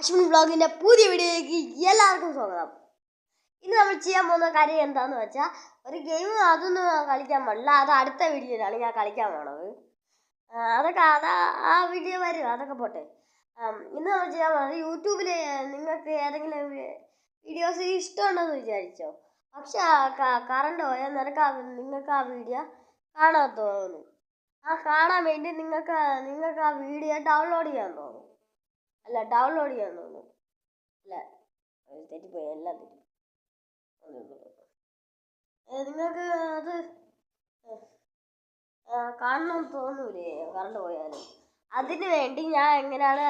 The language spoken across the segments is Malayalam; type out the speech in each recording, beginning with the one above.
ലക്ഷ്മൺ വ്ളോഗിൻ്റെ പുതിയ വീഡിയോയിലേക്ക് എല്ലാവർക്കും സ്വാഗതം. ഇന്ന് നമ്മൾ ചെയ്യാൻ പോകുന്ന കാര്യം എന്താണെന്ന് വെച്ചാൽ ഒരു ഗെയിം അതൊന്നും കളിക്കാൻ പാടില്ല. അത് അടുത്ത വീഡിയോയിലാണ് ഞാൻ കളിക്കാൻ പോണത്. അതൊക്കെ ആ വീഡിയോ വരും, അതൊക്കെ പോട്ടെ. ഇന്ന് നമ്മൾ ചെയ്യാൻ പോകുന്നത് യൂട്യൂബിൽ നിങ്ങൾക്ക് ഏതെങ്കിലും വീഡിയോസ് ഇഷ്ടമുണ്ടെന്ന് വിചാരിച്ചോ, പക്ഷെ കറണ്ട് പോയാൽ നിങ്ങൾക്ക് ആ വീഡിയോ കാണാൻ തോന്നുന്നു. കാണാൻ വേണ്ടി നിങ്ങൾക്ക് ആ വീഡിയോ ഡൗൺലോഡ് ചെയ്യാൻ തോന്നും. ഡൗൺലോഡ് ചെയ്യാൻ തോന്നുന്നു. തെറ്റിപ്പോയി, എല്ലാം തെറ്റി. നിങ്ങൾക്ക് അത് കാണണം തോന്നൂലേ കറണ്ട് പോയാലും? അതിന് വേണ്ടി ഞാൻ എങ്ങനെയാണ്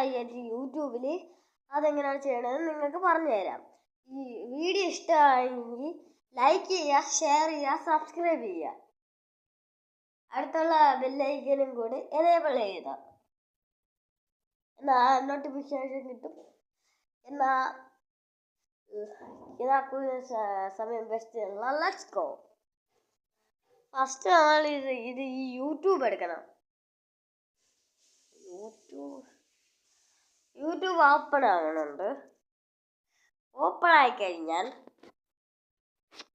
യൂട്യൂബിൽ അതെങ്ങനെയാണ് ചെയ്യണമെന്ന് നിങ്ങൾക്ക് പറഞ്ഞു തരാം. ഈ വീഡിയോ ഇഷ്ടമായെങ്കിൽ ലൈക്ക് ചെയ്യുക, ഷെയർ ചെയ്യുക, സബ്സ്ക്രൈബ് ചെയ്യുക. അടുത്തുള്ള ബെല്ലൈക്കനും കൂടി എനേബിൾ ചെയ്യുക. എന്നാ നോട്ടിഫിക്കേഷൻ കിട്ടും. എന്നാ സമയം ബെസ്റ്റ്. Let's go. ഫസ്റ്റ് നമ്മൾ ഇത് ഈ യൂട്യൂബ് എടുക്കണം. YouTube open ആവണുണ്ട്. ഓപ്പൺ ആയിക്കഴിഞ്ഞാൽ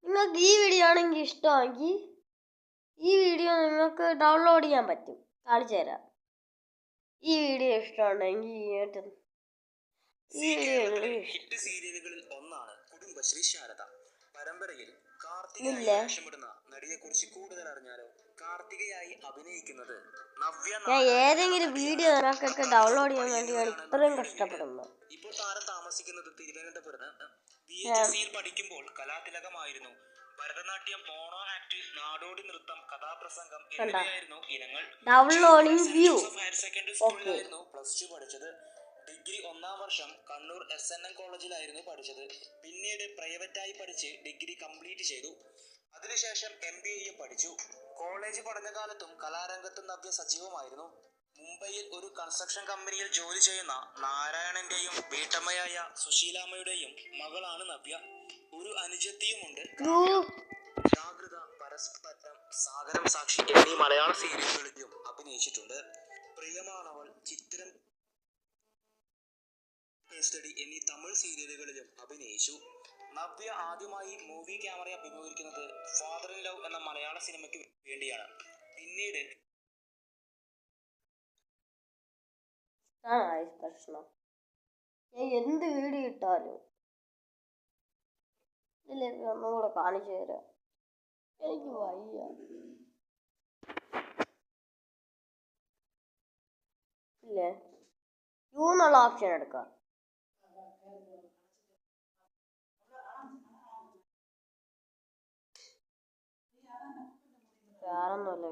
നിങ്ങൾക്ക് ഈ വീഡിയോ ആണെങ്കിൽ ഇഷ്ടമെങ്കിൽ ഈ വീഡിയോ നിങ്ങൾക്ക് ഡൗൺലോഡ് ചെയ്യാൻ പറ്റും. കാണിച്ചു തരാം. ഈ വീഡിയോ ഇഷ്ടമുണ്ടെങ്കിൽ ഹിറ്റ് സീരിയലുകളിൽ ഒന്നാണ് കുടുംബശ്രീ ശാരദ. പരമ്പരയിൽ കാർത്തികയായി വേഷമിടുന്ന നടിയെ കുറിച്ച് കൂടുതൽ അറിഞ്ഞാലോ? കാർത്തികയായി അഭിനയിക്കുന്നത് നവ്യ. ഞാൻ ഏതെങ്കിലും വീഡിയോ നിനക്കൊക്കെ ഡൗൺലോഡ് ചെയ്യാൻ വേണ്ടിയാണ് ഇത്രയും കഷ്ടപ്പെടുന്നത്. ഇപ്പോൾ താരം താമസിക്കുന്നത് തിരുവനന്തപുരത്ത്. VHSയിൽ പഠിക്കുമ്പോൾ കലാതിലകമായിരുന്നു. ഭരതനാട്യം, മോണോ ആക്ട്, നാടോടി നൃത്തം, കഥാപ്രസംഗം എന്നിവയായിരുന്നു ഇനങ്ങൾ. Downloading view. ഹയർ സെക്കൻഡറി സ്കൂളിലായിരുന്നു +2 പഠിച്ചത്. ഡിഗ്രി 1ാം വർഷം കണ്ണൂർ SNM കോളേജിലായിരുന്നു പഠിച്ചത്. പിന്നീട് പ്രൈവറ്റായി പഠിച്ച് ഡിഗ്രി കംപ്ലീറ്റ് ചെയ്തു. അതിനുശേഷം MBA പഠിച്ചു. കോളേജ് പഠനകാലത്തും കലാരംഗത്തും നവ്യ സജീവമായിരുന്നു. മുംബൈയിൽ ഒരു കൺസ്ട്രക്ഷൻ കമ്പനിയിൽ ജോലി ചെയ്യുന്ന നാരായണന്റെയും വീട്ടമ്മയായ സുശീലാമ്മയുടെയും മകളാണ് നവ്യ. ഒരു അനുജത്തിയുമുണ്ട്. ജാഗ്രത, പരസ്പരം, സാഗരം സാക്ഷി എന്നീ മലയാള സീരിയലുകളിലും അഭിനയിച്ചിട്ടുണ്ട്. പ്രിയമാണവൾ, ചിത്രം എന്നീ തമിഴ് സീരിയലുകളിലും അഭിനയിച്ചു. നവ്യ ആദ്യമായി മൂവി ക്യാമറയെ അഭിമുഖീകരിക്കുന്നത് ഫാദർ ഇൻ ലവ് എന്ന മലയാള സിനിമയ്ക്ക് വേണ്ടിയാണ്. പിന്നീട് പ്രശ്നം എന്ത് വീഡിയോ ഇട്ടാലും ഇതിലേക്ക് ഒന്നുകൂടെ കാണിച്ചു തരാം. എനിക്ക് വയ്യ. ഇല്ലേ, യു എന്നുള്ള ഓപ്ഷൻ എടുക്കാം. വേറൊന്നുമല്ല,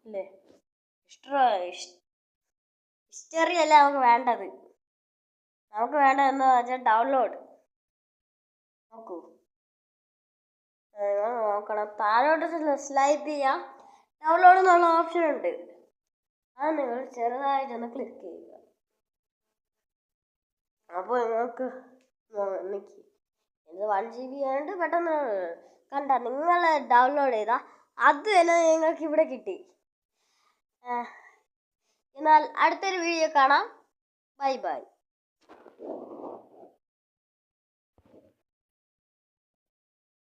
ഇല്ലേ, ഹിസ്റ്ററി അല്ല നമുക്ക് വേണ്ടത്. നമുക്ക് വേണ്ടതെന്ന് വെച്ചാൽ ഡൗൺലോഡ്. നോക്കൂ, നോക്കണം. താഴോട്ട് സ്ലൈഡ് ചെയ്യാം. ഡൗൺലോഡ് എന്നുള്ള ഓപ്ഷൻ ഉണ്ട്. അത് നിങ്ങൾ ചെറുതായിട്ടൊന്ന് ക്ലിക്ക് ചെയ്യുക. അപ്പോൾ നിങ്ങൾക്ക് ഇത് 1 GB ആയതുകൊണ്ട് പെട്ടെന്ന് കണ്ട നിങ്ങൾ ഡൗൺലോഡ് ചെയ്താൽ അത് തന്നെ നിങ്ങൾക്ക് ഇവിടെ കിട്ടി. എന്നാൽ അടുത്തൊരു വീഡിയോ കാണാം. Bye bye.